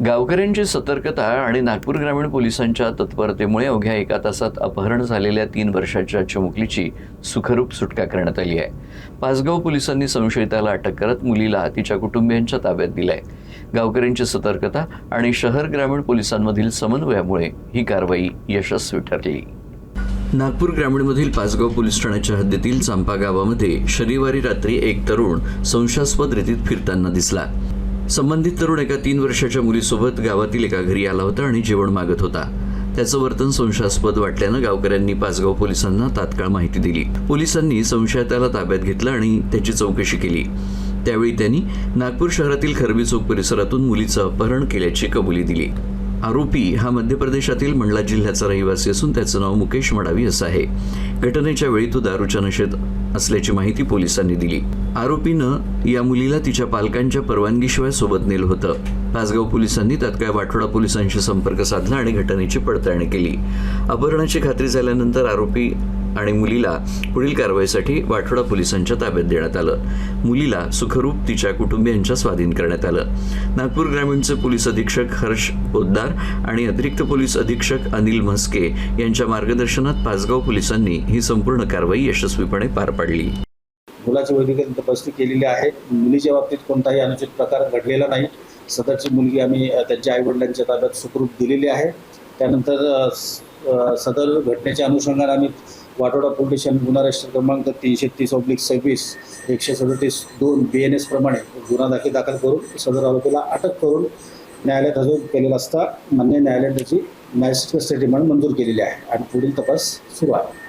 गावकऱ्यांची सतर्कता आणि नागपूर ग्रामीण पोलिसांच्या तत्परतेमुळे अवघ्या 1 तासात अपहरण झालेल्या 3 वर्षाच्या चिमुकलीची सुखरूप सुटका करण्यात आली आहे। पाचगाव पोलिसांनी संशयिताला अटक करत मुलीला तिच्या कुटुंबियांच्या ताब्यात दिलाय। गावकऱ्यांची सतर्कता आणि शहर ग्रामीण पोलिसांमधील समन्वयामुळे ही कारवाई यशस्वी ठरली। नागपूर ग्रामीणमधील पाचगाव पोलीस ठाण्याच्या हद्दीतील चांपा गावामध्ये शनिवारी रात्री एक तरुण संशयास्पद रीतीत फिरताना दिसला। संबंधित तरुण एका 3 वर्षाच्या मुलीसोबत गावातील एका घरी आला होता आणि जेवण मागत होता। त्याचं वर्तन संशयास्पद वाटल्यानं गावकऱ्यांनी पाचगाव पोलिसांना तात्काळ माहिती दिली। पोलिसांनी संशयिताला ताब्यात घेतलं आणि त्याची चौकशी केली। त्यावेळी त्यांनी नागपूर शहरातील खरबी चौक परिसरातून मुलीचं अपहरण केल्याची कबुली दिली। आरोपी हा मध्य प्रदेशातील मंडला जिल्ह्याचा रहिवासी असून त्याचं नाव मुकेश मडावी असं आहे। घटनेच्या वेळी तो दारूच्या नशेत असल्याची माहिती पोलिसांनी दिली। आरोपीनं या मुलीला तिच्या पालकांच्या परवानगीशिवाय सोबत नेलं होतं। पाचगाव पोलिसांनी तात्काळ वाठोडा पोलिसांशी संपर्क साधला आणि घटनेची पडताळणी केली। अपहरणाची खात्री झाल्यानंतर आरोपी आणि मुलीला पुढील कारवाईसाठी वाठोडा पोलिसांच्या ताब्यात देण्यात आलं। मुलीला सुखरूप तिच्या कुटुंबियांच्या स्वाधीन करण्यात आलं। नागपूर ग्रामीणचे पोलीस अधीक्षक हर्ष पोद्दार आणि अतिरिक्त पोलीस अधीक्षक अनिल म्हस्के यांच्या मार्गदर्शनात पाचगाव पोलिसांनी ही संपूर्ण कारवाई यशस्वीपणे पार पाडली। मुलाची वैद्यकीय तपासणी केलेली आहे। मुलीच्या बाबतीत कोणताही अनुचित प्रकार घडलेला नाही। सदरची मुलगी आम्ही त्यांच्या आईवडिलांच्या ताब्यात सुखरूप दिलेली आहे। त्यानंतर सदर घटनेच्या अनुषंगाने आम्ही वाठोडा पोलीस स्टेशन गुन्हा रजिस्टर क्रमांक 330/26 137(2) BNS प्रमाणे गुन्हा दाखल करून सदर आरोपीला अटक करून न्यायालयात हजर केलेला असता मान्य न्यायालयाने त्याची मॅजिस्ट्रेट कस्टडी म्हणून मंजूर केलेली आहे आणि पुढील तपास सुरू आहे।